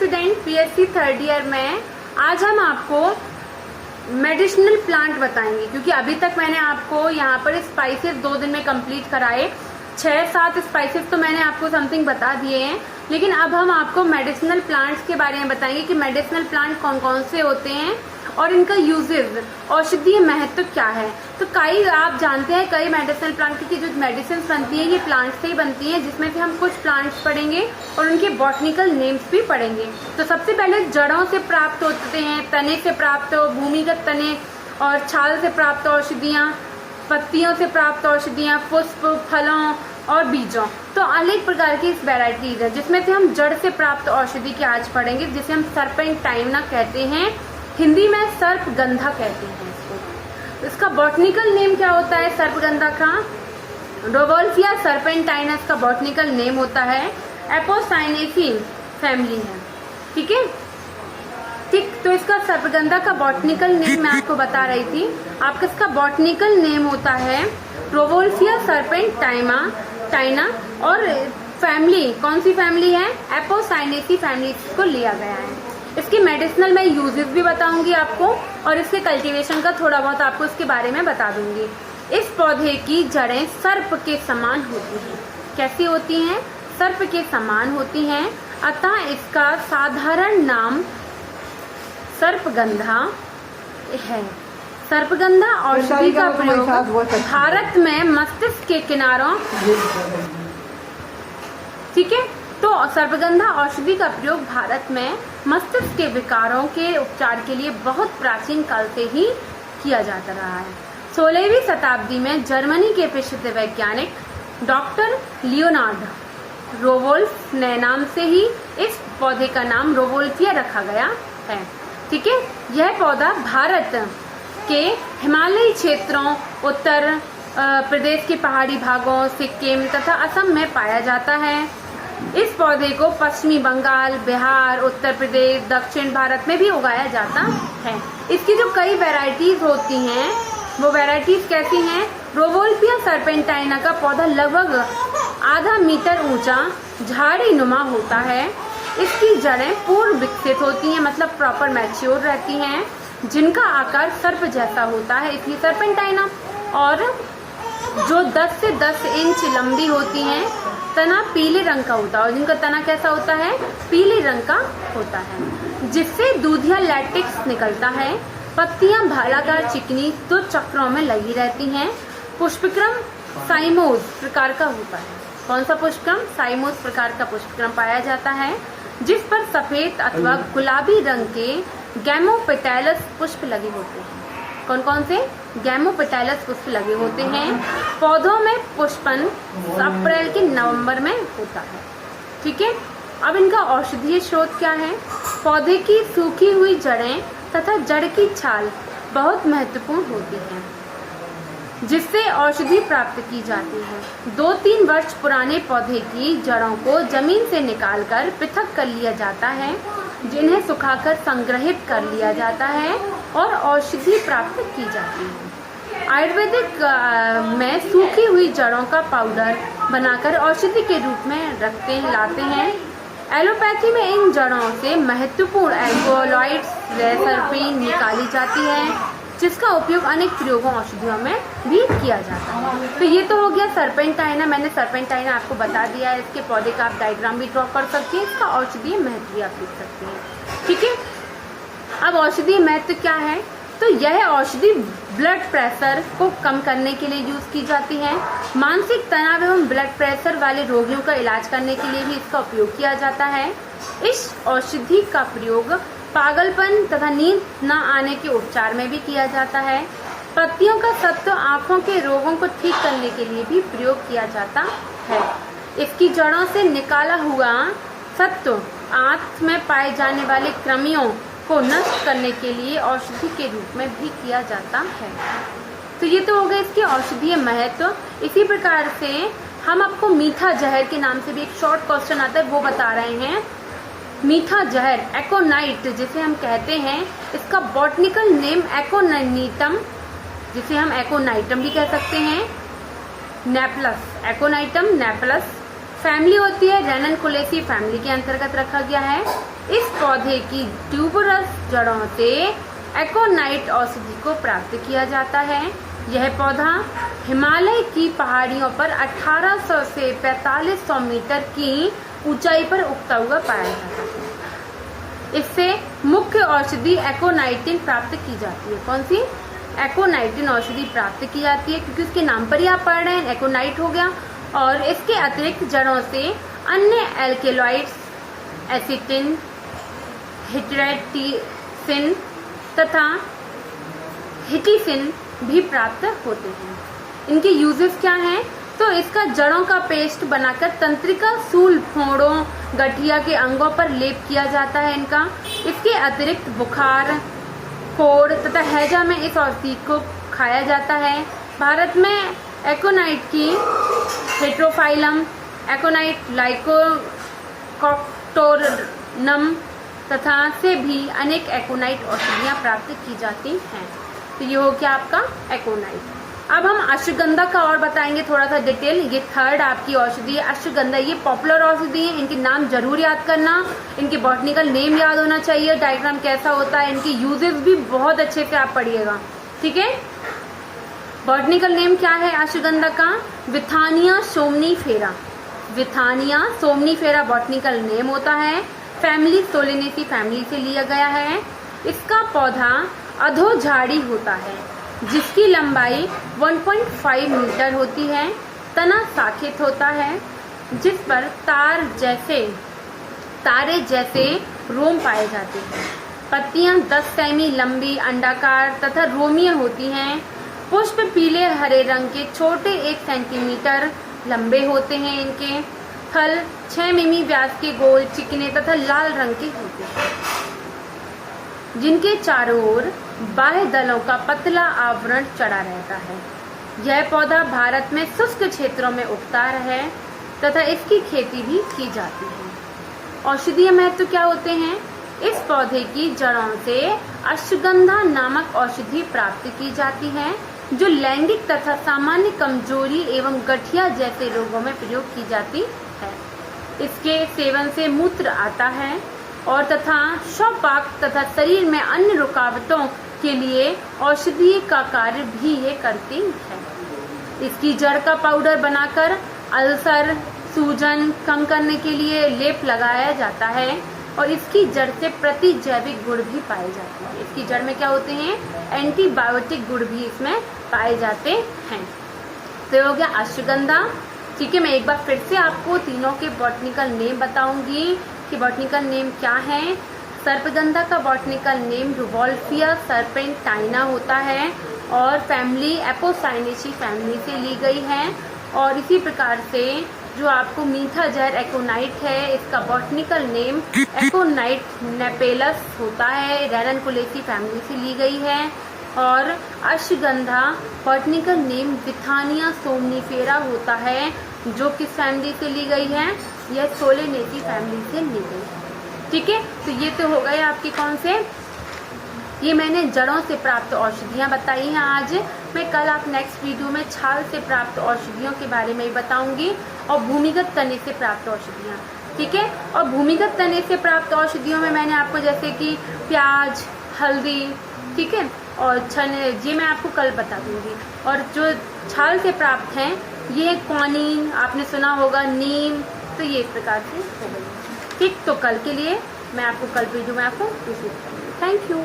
Student PSC third year में आज हम आपको मेडिसिनल प्लांट बताएंगे, क्योंकि अभी तक मैंने आपको यहाँ पर स्पाइसेस 2 दिन में कंप्लीट कराए। 6-7 स्पाइसेस तो मैंने आपको समथिंग बता दिए हैं, लेकिन अब हम आपको मेडिसिनल प्लांट्स के बारे में बताएंगे कि मेडिसिनल प्लांट कौन कौन से होते हैं और इनका यूजेज, औषधीय महत्व क्या है। तो कई आप जानते हैं कई मेडिसिनल प्लांट की जो मेडिसिन बनती है ये प्लांट से ही बनती है, जिसमें से हम कुछ प्लांट्स पढ़ेंगे और उनके बॉटनिकल नेम्स भी पढ़ेंगे। तो सबसे पहले जड़ों से प्राप्त होते हैं, तने से प्राप्त, भूमिगत तने और छाल से प्राप्त औषधियाँ, पत्तियों से प्राप्त औषधियाँ, पुष्प, फलों और बीजों। तो अनेक प्रकार की इस वेराइटीज है, जिसमें से हम जड़ से प्राप्त औषधि की आज पढ़ेंगे, जिसे हम सर्पेंटाइना कहते हैं, हिंदी में सर्पगंधा कहते हैं इसको। इसका बॉटनिकल नेम क्या होता है सर्पगंधा का? रोवोल्फिया सर्पेंटाइना इसका बॉटनिकल नेम होता है। एपोसाइनेसी फैमिली है, ठीक है। ठीक, तो इसका सर्पगंधा का बॉटनिकल नेम मैं आपको बता रही थी। आपका इसका बॉटनिकल नेम होता है रोवोल्फिया सर्पेंटाइना और फैमिली कौन सी फैमिली है? एपोसाइनेसी फैमिली को लिया गया है। इसकी मेडिसिनल मैं यूजेस भी बताऊंगी आपको और इसके कल्टीवेशन का थोड़ा बहुत आपको इसके बारे में बता दूंगी। इस पौधे की जड़ें सर्प के समान होती हैं। कैसी होती हैं? सर्प के समान होती हैं, अतः इसका साधारण नाम सर्पगंधा है। सर्पगंधा औषधि का प्रयोग भारत में मस्तिष्क के किनारों, ठीक है, तो सर्पगंधा औषधि का प्रयोग भारत में मस्तिष्क के विकारों के उपचार के लिए बहुत प्राचीन काल से ही किया जाता रहा है। 16वीं शताब्दी में जर्मनी के प्रसिद्ध वैज्ञानिक डॉक्टर लियोनार्ड रोवोल्फ ने नाम से ही इस पौधे का नाम रोवोल्फिया रखा गया है, ठीक है। यह पौधा भारत के हिमालयी क्षेत्रों, उत्तर प्रदेश के पहाड़ी भागों, सिक्किम तथा असम में पाया जाता है। इस पौधे को पश्चिमी बंगाल, बिहार, उत्तर प्रदेश, दक्षिण भारत में भी उगाया जाता है। इसकी जो कई वैरायटीज होती हैं वो वैरायटीज कैसी हैं? रोवोल्फिया सर्पेंटाइना का पौधा लगभग आधा मीटर ऊंचा झाड़ी नुमा होता है। इसकी जड़ें पूर्ण विकसित होती हैं, मतलब प्रॉपर मैच्योर रहती हैं, जिनका आकार सर्प जैसा होता है, इसलिए सर्पेंटाइना। और जो 10 से 10 इंच लंबी होती हैं। तना पीले रंग का होता है और जिनका तना कैसा होता है? पीले रंग का होता है, जिससे दूधिया लैटेक्स निकलता है। पत्तियां भालाकार चिकनी 2 चक्रों में लगी रहती हैं। पुष्पक्रम साइमोस प्रकार का होता है। कौन सा पुष्पक्रम? साइमोस प्रकार का पुष्पक्रम पाया जाता है, जिस पर सफेद अथवा गुलाबी रंग के गैमोपेटैलस पुष्प लगे होते हैं। कौन कौन से? गैमोपेटैलस पुष्प लगे होते हैं। पौधों में पुष्पन अप्रैल के नवंबर में होता है, ठीक है। अब इनका औषधीय स्रोत क्या है? पौधे की सूखी हुई जड़ें तथा जड़ की छाल बहुत महत्वपूर्ण होती हैं, जिससे औषधि प्राप्त की जाती है। 2-3 वर्ष पुराने पौधे की जड़ों को जमीन से निकालकर पृथक कर लिया जाता है, जिन्हें सुखाकर संग्रहित कर लिया जाता है और औषधि प्राप्त की जाती है। आयुर्वेदिक में सूखी हुई जड़ों का पाउडर बनाकर औषधि के रूप में लाते हैं। एलोपैथी में इन जड़ों से महत्वपूर्ण एल्कोलॉइड्स रेसरपिन निकाली जाती है, जिसका उपयोग अनेक प्रयोगों औषधियों में भी किया जाता है। तो ये तो हो गया सर्पेंटाइना। मैंने सर्पेंटाइना आपको बता दिया है। इसके पौधे का आप डायग्राम भी ड्रॉ कर सकते हैं, इसका औषधीय महत्व भी आप लिख सकते हैं, ठीक है। अब औषधीय महत्व क्या है? तो यह औषधि ब्लड प्रेशर को कम करने के लिए यूज की जाती है। मानसिक तनाव एवं ब्लड प्रेशर वाले रोगियों का इलाज करने के लिए भी इसका उपयोग किया जाता है। इस औषधि का प्रयोग पागलपन तथा नींद न आने के उपचार में भी किया जाता है। पत्तियों का सत्व आंखों के रोगों को ठीक करने के लिए भी प्रयोग किया जाता है। इसकी जड़ों से निकाला हुआ सत्व आंख में पाए जाने वाले कृमियों को नष्ट करने के लिए औषधि के रूप में भी किया जाता है। तो ये तो हो गए इसके औषधीय महत्व। इसी प्रकार से हम आपको मीठा जहर के नाम से भी एक शॉर्ट क्वेश्चन आता है, वो बता रहे हैं। मीठा जहर एकोनाइट जिसे हम कहते हैं, इसका बॉटनिकल नेम एकोनाइटम, जिसे हम एकोनाइटम भी कह सकते हैं, नेपलस, एकोनाइटम नेपलस फैमिली होती है रेननकुलेसी फैमिली के अंतर्गत रखा गया है। इस पौधे की ट्यूबरस जड़ों से एकोनाइट औषधि को प्राप्त किया जाता है। यह पौधा हिमालय की पहाड़ियों पर 1800 से 4500 मीटर की ऊंचाई पर उगता हुआ पाया जाता है। इससे मुख्य औषधि एकोनाइटिन प्राप्त की जाती है। कौन सी? एकोनाइटिन औषधि प्राप्त की जाती है, क्योंकि उसके नाम पर ही आप पढ़ रहे हैं, एकोनाइट हो गया। और इसके अतिरिक्त जड़ों से अन्य एल्केलॉइड्स, एसिटिन, हिटरेटिसिन तथा हिटिसिन भी प्राप्त होते हैं। इनके यूजेस क्या हैं? तो इसका जड़ों का पेस्ट बनाकर तंत्रिका, सूल, फोड़ों, गठिया के अंगों पर लेप किया जाता है इनका। इसके अतिरिक्त बुखार, कोढ़ तथा हैजा में इस औषधि को खाया जाता है। भारत में एकोनाइट की हेट्रोफाइलम, एकोनाइट लाइकोकॉक्टोरनम तथा से भी अनेक एकोनाइट औषधियाँ प्राप्त की जाती हैं। तो ये हो गया आपका एकोनाइट। अब हम अश्वगंधा का और बताएंगे थोड़ा सा डिटेल। ये थर्ड आपकी औषधि है अश्वगंधा। ये पॉपुलर औषधि है, इनके नाम जरूर याद करना, इनके बॉटनिकल नेम याद होना चाहिए, डायग्राम कैसा होता है, इनकी यूजेस भी बहुत अच्छे से आप पढ़िएगा, ठीक है। बॉटनिकल नेम क्या है अश्वगंधा का? Withania somnifera. Withania somnifera botanical name होता है। फैमिली सोलेनेसी फैमिली से लिया गया है। इसका पौधा अधोझाड़ी होता है, जिसकी लंबाई 1.5 मीटर होती है। तना शाखित होता है, जिस पर तारे जैसे रोम पाए जाते हैं। पत्तियां 10 सेमी लंबी, अंडाकार तथा रोमीय होती हैं। पुष्प पीले हरे रंग के छोटे 1 सेंटीमीटर लंबे होते हैं। इनके फल 6 मिमी व्यास के गोल, चिकने तथा लाल रंग के होते हैं, जिनके चारों ओर बाह्य दलों का पतला आवरण चढ़ा रहता है। यह पौधा भारत में शुष्क क्षेत्रों में उगता है तथा इसकी खेती भी की जाती है। औषधीय महत्व क्या होते हैं? इस पौधे की जड़ों से अश्वगंधा नामक औषधि प्राप्त की जाती है, जो लैंगिक तथा सामान्य कमजोरी एवं गठिया जैसे रोगों में प्रयोग की जाती है। इसके सेवन से मूत्र आता है और तथा शवपाक तथा शरीर में अन्य रुकावटों के लिए औषधीय का कार्य भी ये करती है। इसकी जड़ का पाउडर बनाकर अल्सर, सूजन कम करने के लिए लेप लगाया जाता है और इसकी जड़ से प्रतिजैविक गुण भी पाए जाते हैं। इसकी जड़ में क्या होते हैं? एंटीबायोटिक गुण भी इसमें पाए जाते हैं। तो ये हो गया अश्वगंधा, ठीक है। मैं एक बार फिर से आपको तीनों के बॉटनिकल नेम बताऊंगी कि बॉटनिकल नेम क्या है। सर्पगंधा का बॉटनिकल नेम रुवोल्फिया सर्पेंटाइना होता है और फैमिली एपोसाइनेसी फैमिली से ली गई है। और इसी प्रकार से जो आपको मीठा जहर एकोनाइट है, इसका बॉटनिकल नेम एकोनाइट नेपेलस होता है, रेननकुलेसी फैमिली से ली गई है। और ashwagandha botanical name Withania somnifera होता है, जो किस फैमिली से ली गई है? यह सोलेनेसी फैमिली से ली गई है, ठीक है। तो ये तो हो गए आपके कौन से? ये मैंने जड़ों से प्राप्त औषधियाँ बताई हैं आज। मैं कल आप नेक्स्ट वीडियो में छाल से प्राप्त औषधियों के बारे में ही बताऊंगी और भूमिगत तने से प्राप्त औषधियाँ, ठीक है। और भूमिगत तने से प्राप्त औषधियों में मैंने आपको जैसे कि प्याज, हल्दी, ठीक है, और छने, ये मैं आपको कल बता दूंगी। और जो छाल से प्राप्त हैं ये क्वानीन आपने सुना होगा, नीम, तो ये इस प्रकार से हो गई, ठीक। तो कल के लिए मैं आपको कल वीडियो में आपको रिसीव करूँगी। Thank you.